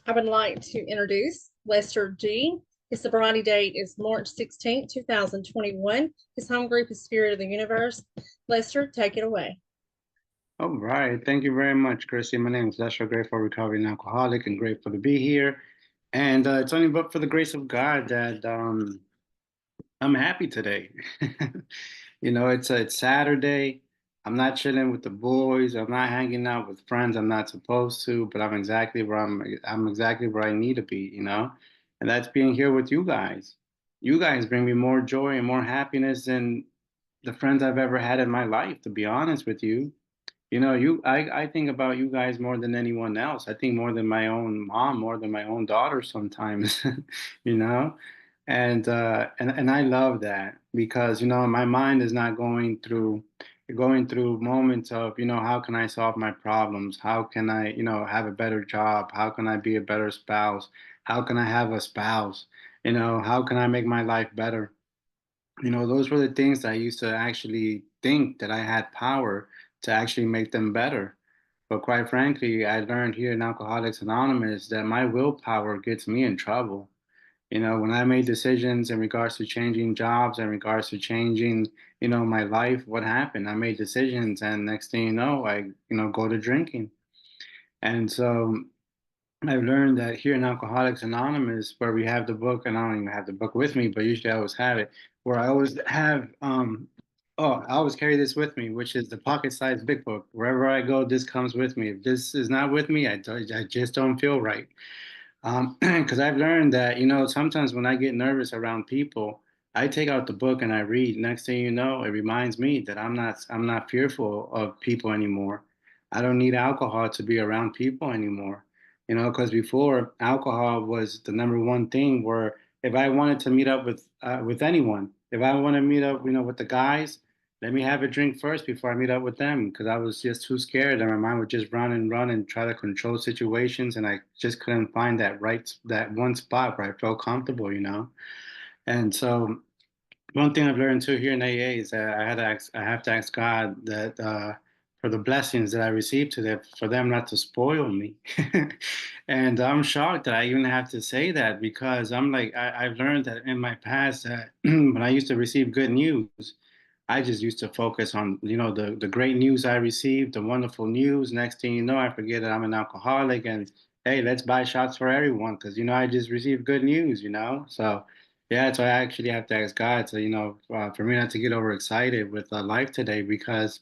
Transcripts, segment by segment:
I would like to introduce Lesther G. His sobriety date is March 16th, 2021. His home group is Spirit of the Universe. Lesther, take it away. All right. Thank you very much, Chrissy. My name is Lesther, grateful recovering alcoholic and grateful to be here. And it's only but for the grace of God that I'm happy today. It's Saturday. I'm not chilling with the boys. I'm not hanging out with friends I'm not supposed to, but I'm exactly where I need to be. And that's being here with you guys. You guys bring me more joy and more happiness than the friends I've ever had in my life, to be honest with you. I think about you guys more than anyone else. I think more than my own mom, more than my own daughter sometimes, you know? And I love that because, my mind is not going through moments of, how can I solve my problems? How can I, have a better job? How can I be a better spouse? How can I have a spouse? How can I make my life better? Those were the things that I used to actually think that I had power to actually make them better. But quite frankly, I learned here in Alcoholics Anonymous that my willpower gets me in trouble. When I made decisions in regards to changing jobs, in regards to changing, my life, what happened? I made decisions, and next thing you know, go to drinking. And so I've learned that here in Alcoholics Anonymous, where we have the book, and I don't even have the book with me, but usually I always have it, where I always have, I always carry this with me, which is the pocket-sized big book. Wherever I go, this comes with me. If this is not with me, I just don't feel right. Because I've learned that, sometimes when I get nervous around people, I take out the book and I read. Next thing you know, it reminds me that I'm not fearful of people anymore. I don't need alcohol to be around people anymore. Because before alcohol was the number one thing where if I wanted to meet up with anyone, if I want to meet up, with the guys, let me have a drink first before I meet up with them because I was just too scared and my mind would just run and run and try to control situations and I just couldn't find that one spot where I felt comfortable. And so one thing I've learned too here in AA is that I have to ask God that for the blessings that I received today, for them not to spoil me. And I'm shocked that I even have to say that because I'm like I've learned that in my past that when I used to receive good news, I just used to focus on, the great news I received, the wonderful news. Next thing you know, I forget that I'm an alcoholic and hey, let's buy shots for everyone because, I just received good news. So yeah, so I actually have to ask God to, for me not to get overexcited with life today because,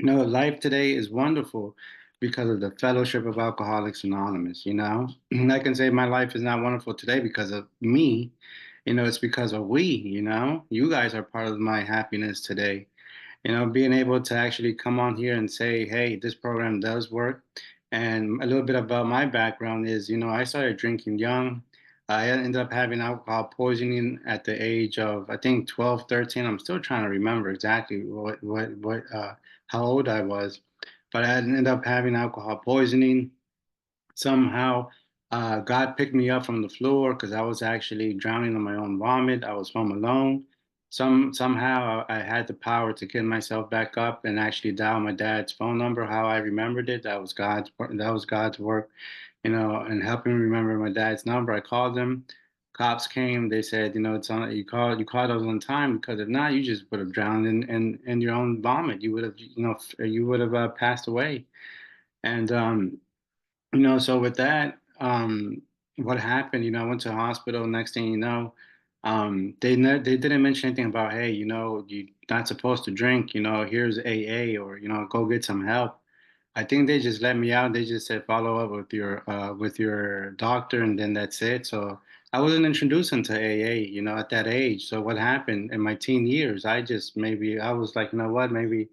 life today is wonderful because of the fellowship of Alcoholics Anonymous. And I can say my life is not wonderful today because of me. It's because of we. You guys are part of my happiness today. Being able to actually come on here and say, hey, this program does work. And a little bit about my background is, I started drinking young. I ended up having alcohol poisoning at the age of, I think, 12, 13. I'm still trying to remember exactly how old I was. But I ended up having alcohol poisoning somehow. God picked me up from the floor because I was actually drowning in my own vomit. I was home alone. Somehow I had the power to get myself back up and actually dial my dad's phone number. How I remembered it, that was God's work, and helping me remember my dad's number. I called them. Cops came. They said, it's on. You called us on time because if not, you just would have drowned in your own vomit. You would have, you would have passed away. And so with that, what happened? I went to the hospital. Next thing you know, they didn't mention anything about, hey, you're not supposed to drink. Here's AA, or go get some help. I think they just let me out. They just said follow up with your doctor, and then that's it. So I wasn't introduced into AA, at that age. So what happened in my teen years? I was like, what, maybe.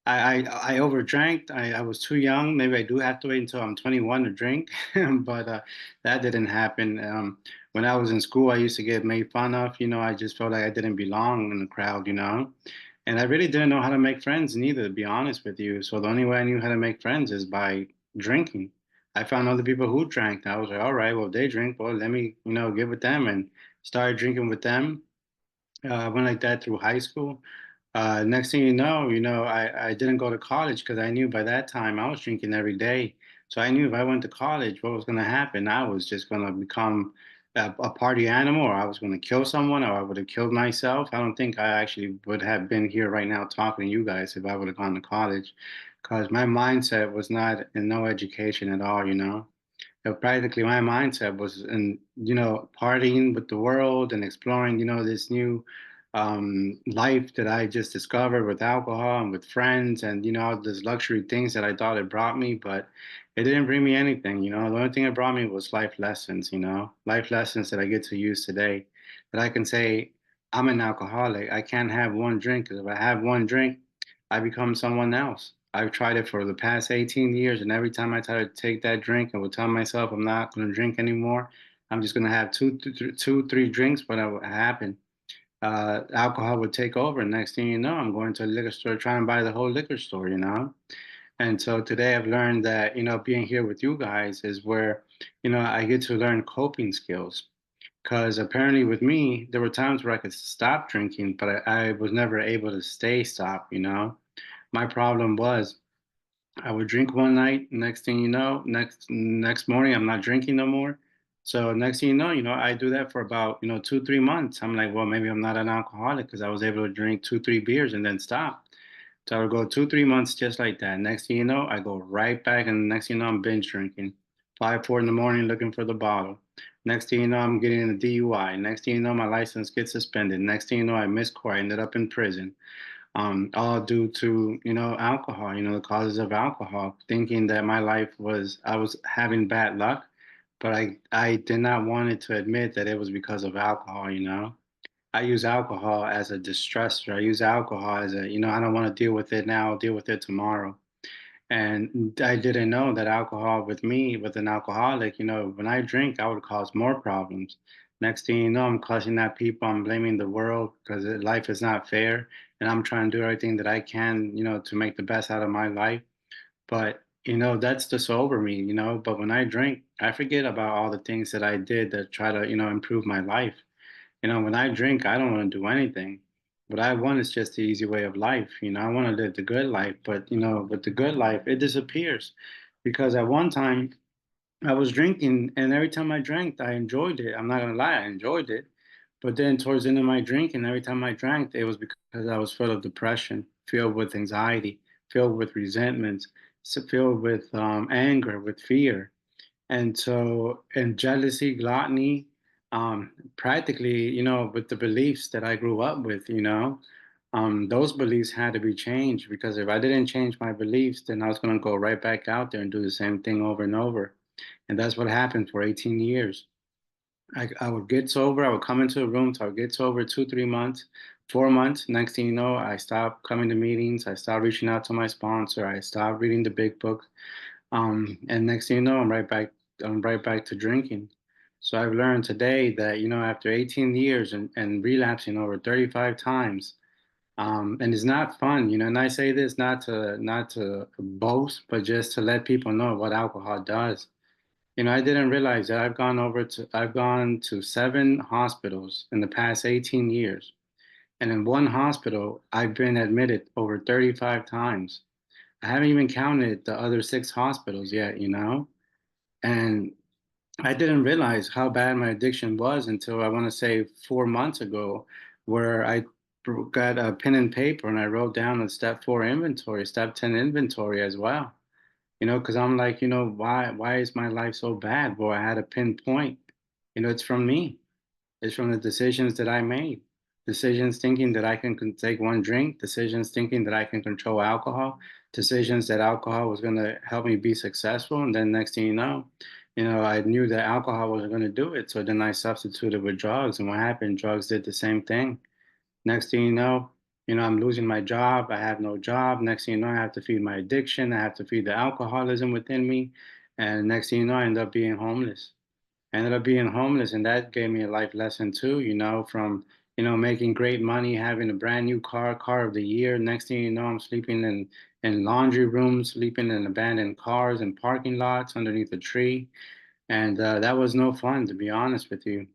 I overdrank. I was too young. Maybe I do have to wait until I'm 21 to drink, but that didn't happen. When I was in school, I used to get made fun of. I just felt like I didn't belong in the crowd. And I really didn't know how to make friends neither, to be honest with you. So the only way I knew how to make friends is by drinking. I found other people who drank. I was like, all right, well, if they drink, well, let me, get with them and started drinking with them. I went like that through high school. Next thing you know, I didn't go to college because I knew by that time I was drinking every day. So I knew if I went to college, what was going to happen? I was just going to become a party animal, or I was going to kill someone, or I would have killed myself. I don't think I actually would have been here right now talking to you guys if I would have gone to college, because my mindset was not in no education at all, you know. Practically my mindset was in, partying with the world and exploring, this new life that I just discovered with alcohol and with friends and, all these luxury things that I thought it brought me, but it didn't bring me anything, The only thing it brought me was life lessons, life lessons that I get to use today, that I can say, I'm an alcoholic. I can't have one drink, because if I have one drink, I become someone else. I've tried it for the past 18 years, and every time I try to take that drink, I will tell myself I'm not going to drink anymore. I'm just going to have two, three drinks. What will happen? Alcohol would take over. Next thing you know, I'm going to a liquor store trying to buy the whole liquor store. And so today I've learned that, being here with you guys is where, I get to learn coping skills. Because apparently with me, there were times where I could stop drinking, but I was never able to stay stopped. My problem was I would drink one night, next thing you know, next morning I'm not drinking no more. So next thing I do that for about, 2, 3 months. I'm like, well, maybe I'm not an alcoholic because I was able to drink 2, 3 beers and then stop. So I would go 2, 3 months just like that. Next thing you know, I go right back, and next thing you know, I'm binge drinking. 5, 4 in the morning looking for the bottle. Next thing you know, I'm getting a DUI. Next thing you know, my license gets suspended. Next thing you know, I miss court. I ended up in prison, all due to alcohol, the causes of alcohol, thinking that my life was I was having bad luck, but I did not want it to admit that it was because of alcohol. I use alcohol as a distressor. I use alcohol as a, I don't want to deal with it now, I'll deal with it tomorrow. And I didn't know that alcohol, with me, with an alcoholic, when I drink, I would cause more problems. Next thing you know, I'm cussing at people, I'm blaming the world because life is not fair. And I'm trying to do everything that I can, to make the best out of my life. But, that's the sober me. But when I drink, I forget about all the things that I did that try to, improve my life. When I drink, I don't want to do anything. What I want is just the easy way of life. I want to live the good life, but with the good life, it disappears. Because at one time I was drinking, and every time I drank, I enjoyed it. I'm not gonna lie, I enjoyed it. But then towards the end of my drinking, every time I drank, it was because I was full of depression, filled with anxiety, filled with resentment, filled with anger, with fear. And so, and jealousy, gluttony, practically, with the beliefs that I grew up with, those beliefs had to be changed, because if I didn't change my beliefs, then I was going to go right back out there and do the same thing over and over. And that's what happened for 18 years. I would get sober. I would come into a room. So I would get sober 2, 3 months, 4 months. Next thing you know, I stopped coming to meetings. I stopped reaching out to my sponsor. I stopped reading the big book. And next thing you know, I'm right back to drinking. So I've learned today that, after 18 years and relapsing over 35 times, and it's not fun, and I say this not to boast, but just to let people know what alcohol does. I didn't realize that I've gone to 7 hospitals in the past 18 years. And in one hospital, I've been admitted over 35 times. I haven't even counted the other 6 hospitals yet. And I didn't realize how bad my addiction was until, I want to say, 4 months ago, where I got a pen and paper and I wrote down a step 4 inventory, step 10 inventory as well. Because I'm like, why is my life so bad? Well, I had a pinpoint. It's from me. It's from the decisions that I made. Decisions thinking that I can take one drink, decisions thinking that I can control alcohol, decisions that alcohol was going to help me be successful. And then next thing I knew that alcohol wasn't going to do it. So then I substituted with drugs. And what happened? Drugs did the same thing. Next thing I'm losing my job. I have no job. Next thing you know, I have to feed my addiction. I have to feed the alcoholism within me. And next thing you know, I end up being homeless. I ended up being homeless, and that gave me a life lesson too, from, making great money, having a brand new car of the year. Next thing you know, I'm sleeping in laundry rooms, sleeping in abandoned cars and parking lots underneath a tree. And that was no fun, to be honest with you.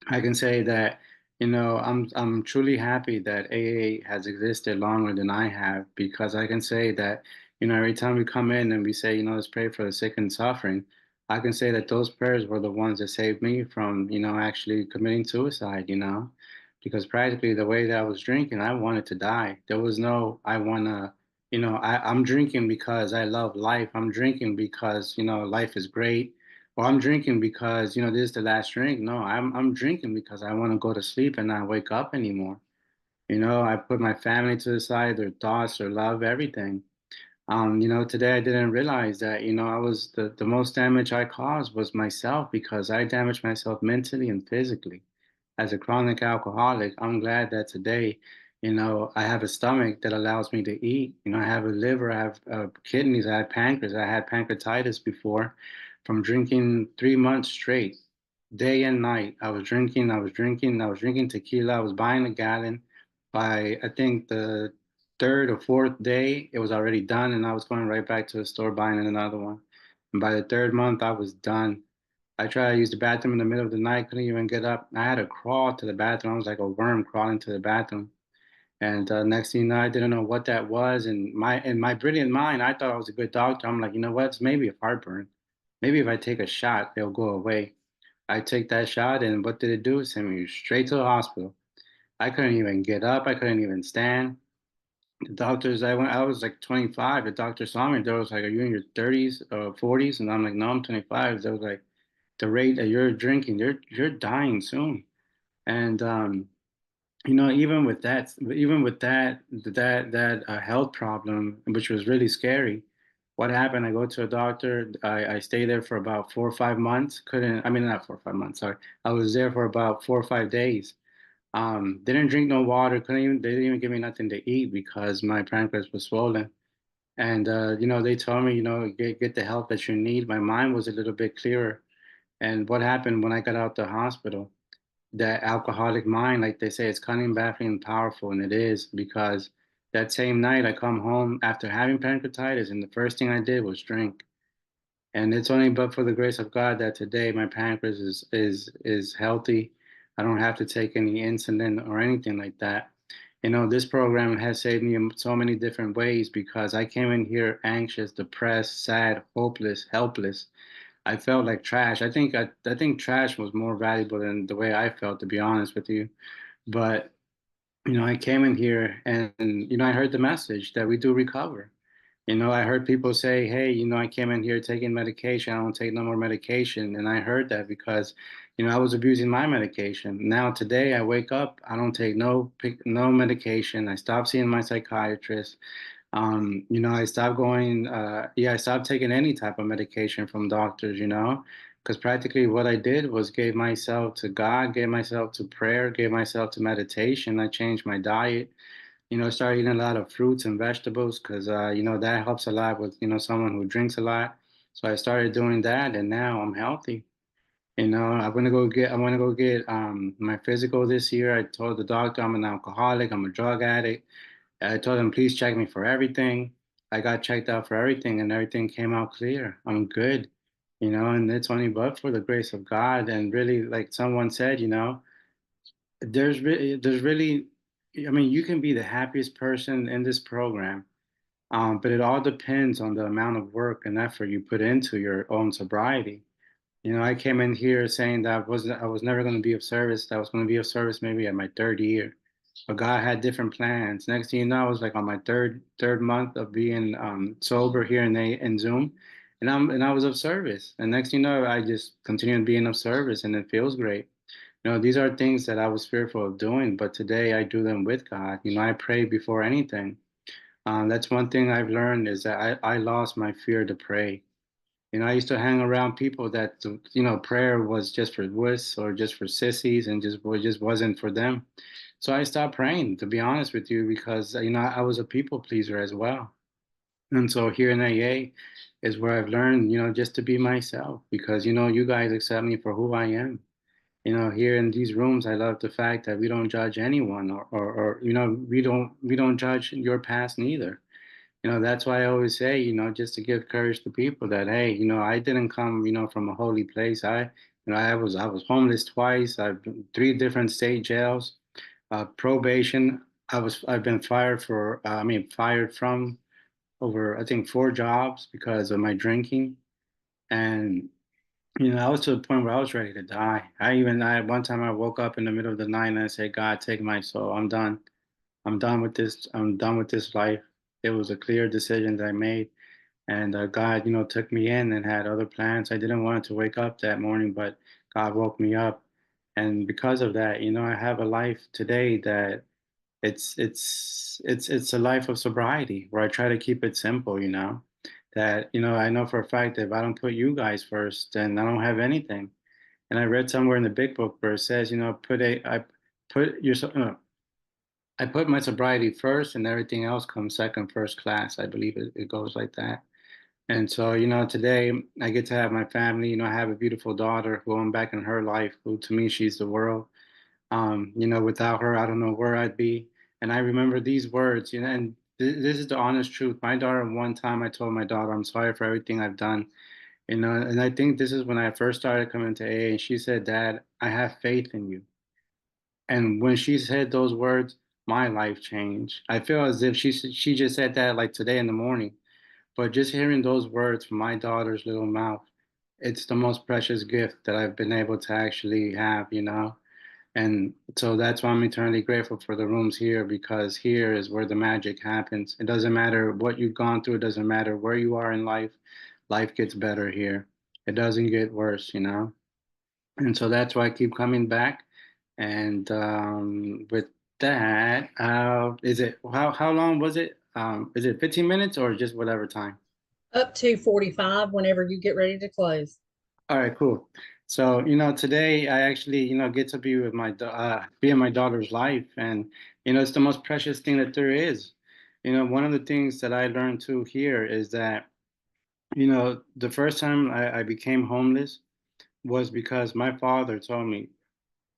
I can say that, I'm truly happy that AA has existed longer than I have, because I can say that, Every time we come in and we say, let's pray for the sick and suffering, I can say that those prayers were the ones that saved me from, actually committing suicide, because practically the way that I was drinking, I wanted to die. There was no, I want to, I'm drinking because I love life. I'm drinking because, life is great. Or I'm drinking because, this is the last drink. No, I'm drinking because I want to go to sleep and not wake up anymore. I put my family to the side, their thoughts, their love, everything. Today I didn't realize that, I was the most damage I caused was myself because I damaged myself mentally and physically. As a chronic alcoholic, I'm glad that today, I have a stomach that allows me to eat. I have a liver, I have kidneys, I have pancreas. I had pancreatitis before from drinking 3 months straight, day and night. I was drinking, I was drinking, I was drinking tequila. I was buying a gallon. By I think the third or fourth day, it was already done, and I was going right back to the store buying another one. And by the third month, I was done. I tried to use the bathroom in the middle of the night, couldn't even get up. I had to crawl to the bathroom. I was like a worm crawling to the bathroom. And next thing you know, I didn't know what that was. And in my brilliant mind, I thought I was a good doctor. I'm like, you know what? It's maybe a heartburn. Maybe if I take a shot, it'll go away. I take that shot, and what did it do? It sent me straight to the hospital. I couldn't even get up. I couldn't even stand. The doctors, I was like 25. The doctor saw me. They was like, "Are you in your 30s or 40s?" And I'm like, "No, I'm 25." They was like, "The rate that you're drinking, you're dying soon." And even with that health problem, which was really scary, what happened? I go to a doctor. I stay there for about 4 or 5 months. Couldn't, I mean, not 4 or 5 months. Sorry, I was there for about 4 or 5 days. Didn't drink no water. Couldn't even. They didn't even give me nothing to eat because my pancreas was swollen. And they told me, get the help that you need. My mind was a little bit clearer. And what happened when I got out the hospital? That alcoholic mind, like they say, it's cunning, baffling, and powerful, and it is because that same night I come home after having pancreatitis, and the first thing I did was drink. And it's only but for the grace of God that today my pancreas is healthy. I don't have to take any insulin or anything like that. This program has saved me in so many different ways because I came in here anxious, depressed, sad, hopeless, helpless. I felt like trash. I think trash was more valuable than the way I felt, to be honest with you. But I came in here and I heard the message that we do recover. I heard people say, "Hey, I came in here taking medication. I don't take no more medication." And I heard that because, I was abusing my medication. Now today, I wake up, I don't take no medication. I stopped seeing my psychiatrist. I stopped going, yeah, I stopped taking any type of medication from doctors, because practically what I did was gave myself to God, gave myself to prayer, gave myself to meditation. I changed my diet, started eating a lot of fruits and vegetables because, that helps a lot with, someone who drinks a lot. So I started doing that and now I'm healthy. I want to go get my physical this year. I told the doctor I'm an alcoholic, I'm a drug addict. I told him, please check me for everything. I got checked out for everything, and everything came out clear. I'm good, and it's only but for the grace of God. And really, like someone said, there's really, I mean, you can be the happiest person in this program, but it all depends on the amount of work and effort you put into your own sobriety. I came in here saying that I was never going to be of service. That I was going to be of service maybe at my third year, but God had different plans. Next thing you know, I was like on my third month of being sober here in Zoom, and I was of service. And next thing you know, I just continued being of service, and it feels great. These are things that I was fearful of doing, but today I do them with God. I pray before anything. That's one thing I've learned is that I lost my fear to pray. I used to hang around people that, prayer was just for wuss or just for sissies and just wasn't for them. So I stopped praying, to be honest with you, because, I was a people pleaser as well. And so here in AA is where I've learned, just to be myself because, you guys accept me for who I am. Here in these rooms, I love the fact that we don't judge anyone or we don't judge your past neither. That's why I always say, just to give courage to people that, hey, I didn't come, from a holy place. I was homeless twice. I've been three different state jails, probation. I've been fired from over I think 4 jobs because of my drinking. And I was to the point where I was ready to die. I one time I woke up in the middle of the night and I said, God, take my soul. I'm done. I'm done with this. I'm done with this life. It was a clear decision that I made. And God, took me in and had other plans. I didn't want to wake up that morning, but God woke me up. And because of that, I have a life today that it's a life of sobriety where I try to keep it simple, that, I know for a fact that if I don't put you guys first, then I don't have anything. And I read somewhere in the big book where it says, I put your, no, I put my sobriety first and everything else comes second, first class. I believe it goes like that. And so, today I get to have my family. I have a beautiful daughter who I'm back in her life, who to me, she's the world. Without her, I don't know where I'd be. And I remember these words, and this is the honest truth. My daughter, one time I told my daughter, I'm sorry for everything I've done. And I think this is when I first started coming to AA, and she said, Dad, I have faith in you. And when she said those words, my life changed. I feel as if she just said that like today in the morning. But just hearing those words from my daughter's little mouth, it's the most precious gift that I've been able to actually have. And so that's why I'm eternally grateful for the rooms here because here is where the magic happens. It doesn't matter what you've gone through, it doesn't matter where you are in life, life gets better here. It doesn't get worse. And so that's why I keep coming back. And with that, how long was it? Is it 15 minutes or just whatever time? Up to 45 whenever you get ready to close. All right, cool. So, today I actually, get to be with be in my daughter's life. And, it's the most precious thing that there is. One of the things that I learned too here is that, the first time I became homeless was because my father told me,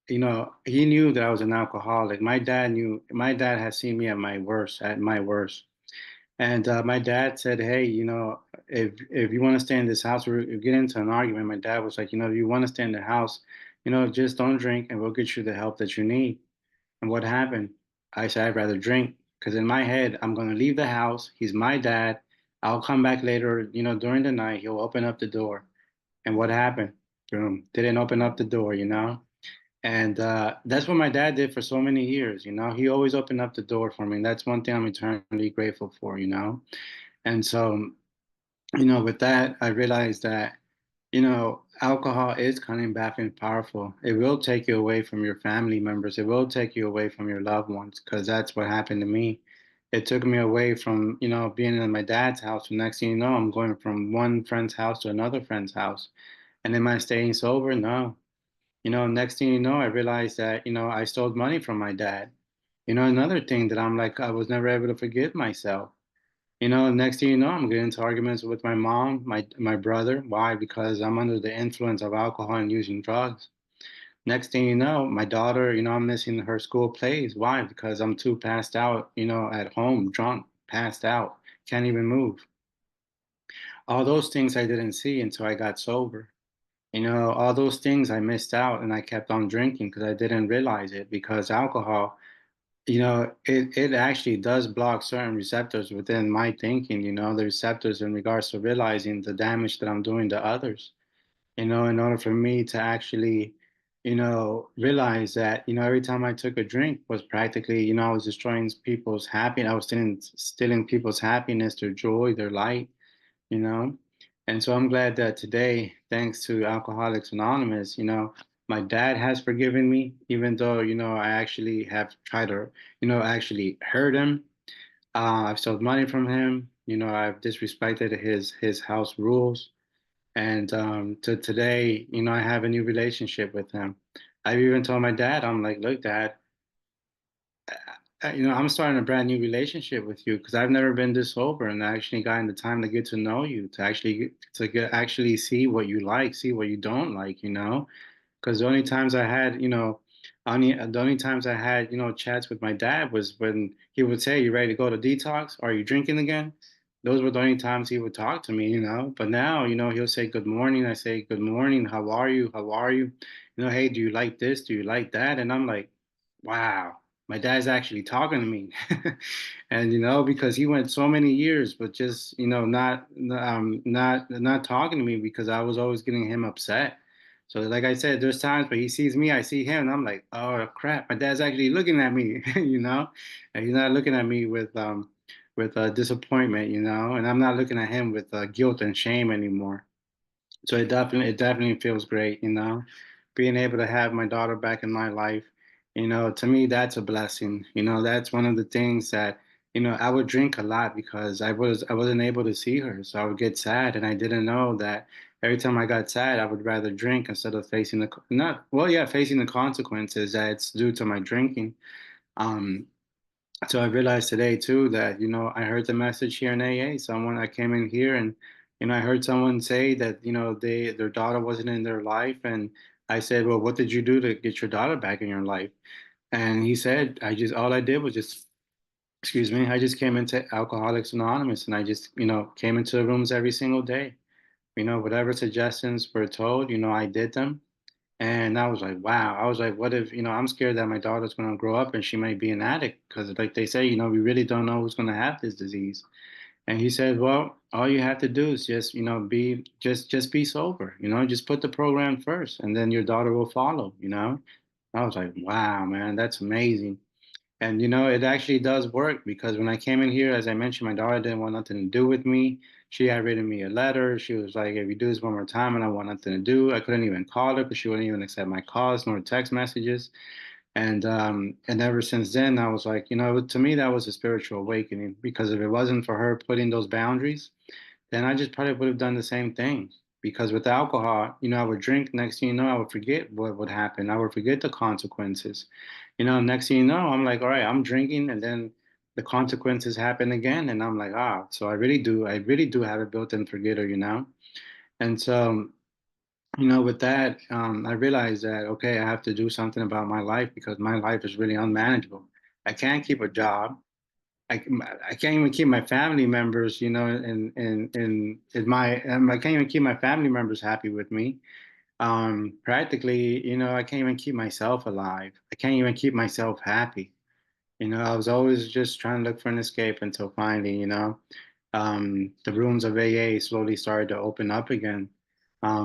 he knew that I was an alcoholic. My dad had seen me at my worst. And my dad said, "Hey, if you want to stay in this house, we get into an argument." My dad was like, "If you want to stay in the house, just don't drink, and we'll get you the help that you need." And what happened? I said, "I'd rather drink because in my head, I'm going to leave the house. He's my dad. I'll come back later, during the night. He'll open up the door." And what happened? Boom! Didn't open up the door. And that's what my dad did for so many years. He always opened up the door for me. And that's one thing I'm eternally grateful for. And so, with that, I realized that, alcohol is coming back and powerful. It will take you away from your family members. It will take you away from your loved ones because that's what happened to me. It took me away from, being in my dad's house. And next thing you know, I'm going from one friend's house to another friend's house. And am I staying sober? No. Next thing you know, I realized that, I stole money from my dad. Another thing that I'm like, I was never able to forgive myself. Next thing you know, I'm getting into arguments with my mom, my brother. Why? Because I'm under the influence of alcohol and using drugs. Next thing you know, my daughter, I'm missing her school plays. Why? Because I'm too passed out, at home, drunk, passed out, can't even move. All those things I didn't see until I got sober. All those things I missed out and I kept on drinking because I didn't realize it because alcohol, it actually does block certain receptors within my thinking, the receptors in regards to realizing the damage that I'm doing to others, in order for me to actually, realize that, every time I took a drink was practically, I was destroying people's happiness. I was stealing people's happiness, their joy, their light, you know? And so I'm glad that today, thanks to Alcoholics Anonymous, my dad has forgiven me, even though, I actually have tried to, actually hurt him. I've stole money from him. I've disrespected his house rules. And to today, I have a new relationship with him. I've even told my dad, I'm like, look, Dad, I'm starting a brand new relationship with you because I've never been this sober and I actually gotten the time to get to know you, to actually see what you like, see what you don't like. Because the only times I had, the only times I had, chats with my dad was when he would say, "You ready to go to detox? Are you drinking again?" Those were the only times he would talk to me. But now, he'll say, "Good morning." I say, "Good morning. How are you? How are you?" Hey, do you like this? Do you like that? And I'm like, wow. my dad's actually talking to me. And because he went so many years but just not talking to me because I was always getting him upset. So like I said, there's times where he sees me, I see him, and I'm like, oh crap, my dad's actually looking at me. And he's not looking at me with disappointment, and I'm not looking at him with guilt and shame anymore. So it definitely feels great, being able to have my daughter back in my life. To me, that's a blessing. That's one of the things that, I would drink a lot because I wasn't able to see her. So I would get sad, and I didn't know that every time I got sad, I would rather drink instead of facing the not well, yeah, facing the consequences that it's due to my drinking. Um, so I realized today too that, I heard the message here in AA. Someone I came in here and, I heard someone say that, their daughter wasn't in their life. And I said, well, what did you do to get your daughter back in your life? And he said, all I did was just, excuse me, I just came into Alcoholics Anonymous, and I just, came into the rooms every single day. Whatever suggestions were told, I did them. And I was like, wow. I was like, what if, I'm scared that my daughter's going to grow up and she might be an addict because, like they say, we really don't know who's going to have this disease. And he said, well, all you have to do is just, just be sober, just put the program first and then your daughter will follow. I was like, wow, man, that's amazing. And it actually does work because when I came in here, as I mentioned, my daughter didn't want nothing to do with me. She had written me a letter. She was like, if you do this one more time and I want nothing to do, I couldn't even call her because she wouldn't even accept my calls nor text messages. And ever since then, I was like, to me, that was a spiritual awakening because if it wasn't for her putting those boundaries, then I just probably would have done the same thing. Because with alcohol, I would drink. Next thing you know, I would forget what would happen. I would forget the consequences. Next thing you know, I'm like, all right, I'm drinking, and then the consequences happen again, and I'm like, ah, so I really do have a built-in forgetter. And so, with that, I realized that okay, I have to do something about my life because my life is really unmanageable. I can't keep a job. I, I can't even keep my family members, I can't even keep my family members happy with me. Practically, I can't even keep myself alive. I can't even keep myself happy. I was always just trying to look for an escape until finally, the rooms of AA slowly started to open up again.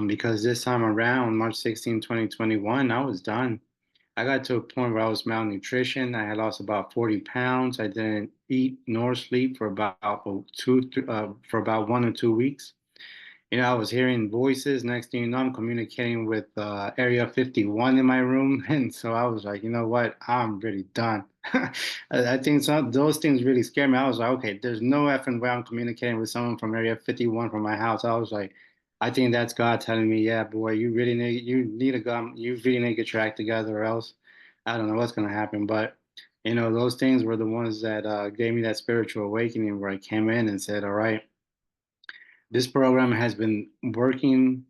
Because this time around, March 16, 2021, I was done. I got to a point where I was malnutrition. I had lost about 40 pounds. I didn't eat nor sleep for about for about 1 or 2 weeks. I was hearing voices. Next thing you know, I'm communicating with Area 51 in my room. And so I was like, you know what? I'm really done. I think those things really scared me. I was like, okay, there's no effing way I'm communicating with someone from Area 51 from my house. I was like, I think that's God telling me, yeah, boy, you need to go, you really need to get your act together or else I don't know what's going to happen. But, those things were the ones that gave me that spiritual awakening where I came in and said, all right, this program has been working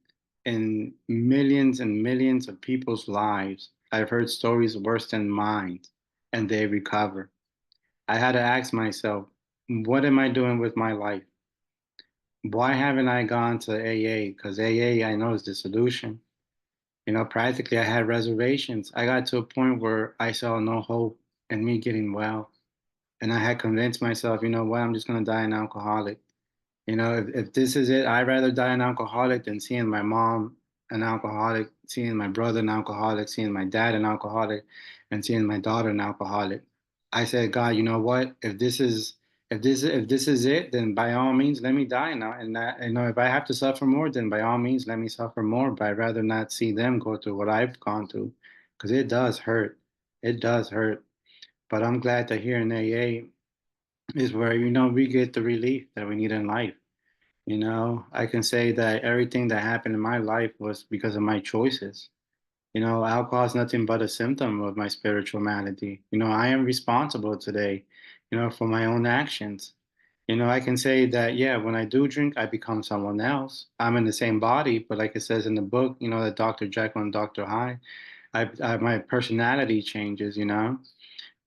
in millions and millions of people's lives. I've heard stories worse than mine, and they recover. I had to ask myself, what am I doing with my life? Why haven't I gone to AA? Because AA, I know, is the solution. Practically, I had reservations. I got to a point where I saw no hope in me getting well. And I had convinced myself, you know what, I'm just going to die an alcoholic. If this is it, I'd rather die an alcoholic than seeing my mom an alcoholic, seeing my brother an alcoholic, seeing my dad an alcoholic, and seeing my daughter an alcoholic. I said, God, you know what? If this is it, then by all means, let me die now. And that, if I have to suffer more, then by all means, let me suffer more. But I'd rather not see them go through what I've gone through, because it does hurt. It does hurt. But I'm glad that here in AA is where we get the relief that we need in life. I can say that everything that happened in my life was because of my choices. Alcohol is nothing but a symptom of my spiritual malady. I am responsible today, for my own actions. I can say that, yeah, when I do drink, I become someone else. I'm in the same body, but like it says in the book, that Dr. Jekyll and Dr. Hyde, my personality changes.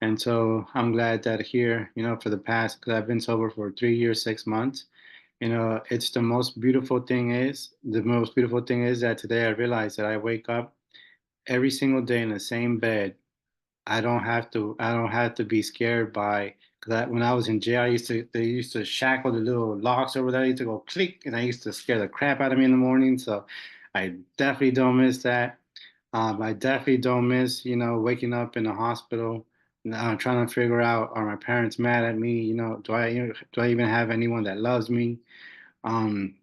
And so I'm glad that here, for the past, because I've been sober for 3 years, 6 months. It's the most beautiful thing is that today I realize that I wake up every single day in the same bed, I don't have to be scared by, because when I was in jail, they used to shackle the little locks over there. I used to go click, and I used to scare the crap out of me in the morning. So I definitely don't miss that. I definitely don't miss, waking up in the hospital, trying to figure out, are my parents mad at me? Do I even have anyone that loves me? Um,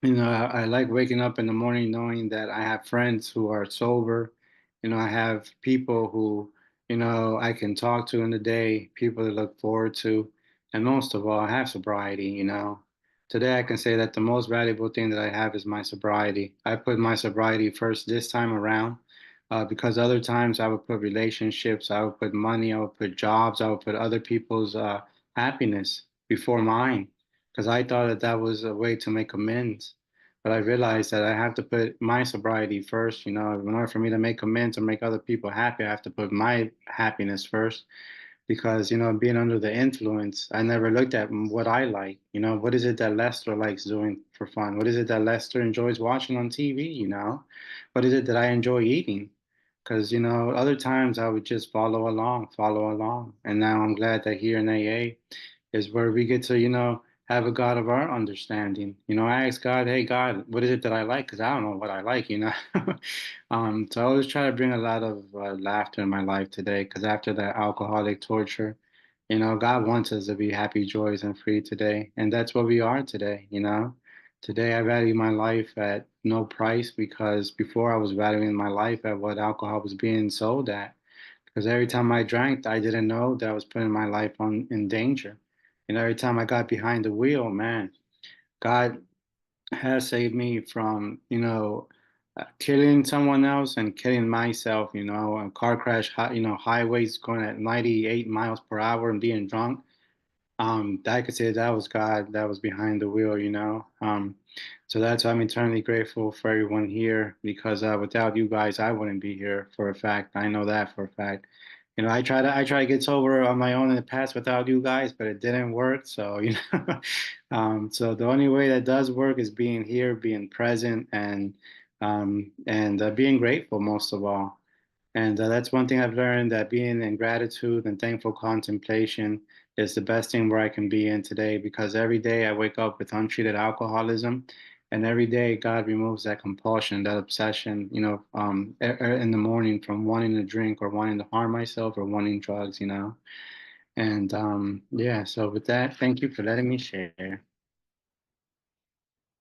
I like waking up in the morning knowing that I have friends who are sober. I have people who, I can talk to in the day, people to look forward to. And most of all, I have sobriety. Today I can say that the most valuable thing that I have is my sobriety. I put my sobriety first this time around, because other times I would put relationships, I would put money, I would put jobs, I would put other people's happiness before mine, because I thought that that was a way to make amends. But I realized that I have to put my sobriety first. In order for me to make amends or make other people happy, I have to put my happiness first. Because, being under the influence, I never looked at what I like. What is it that Lester likes doing for fun? What is it that Lester enjoys watching on TV? What is it that I enjoy eating? Because, other times I would just follow along, follow along. And now I'm glad that here in AA is where we get to, have a God of our understanding. I ask God, hey, God, what is it that I like? Because I don't know what I like. So I always try to bring a lot of laughter in my life today, because after that alcoholic torture, God wants us to be happy, joyous, and free today. And that's what we are today. Today I value my life at no price, because before I was valuing my life at what alcohol was being sold at. Because every time I drank, I didn't know that I was putting my life in danger. And every time I got behind the wheel, man, God has saved me from, killing someone else and killing myself, a car crash, highways going at 98 miles per hour and being drunk. I could say that was God that was behind the wheel. So that's why I'm eternally grateful for everyone here, because without you guys, I wouldn't be here for a fact. I know that for a fact. I try to get sober on my own in the past without you guys, but it didn't work. So, so the only way that does work is being here, being present, and being grateful most of all. And that's one thing I've learned, that being in gratitude and thankful contemplation is the best thing where I can be in today, because every day I wake up with untreated alcoholism. And every day God removes that compulsion, that obsession, in the morning, from wanting to drink or wanting to harm myself or wanting drugs. And yeah, so with that, thank you for letting me share.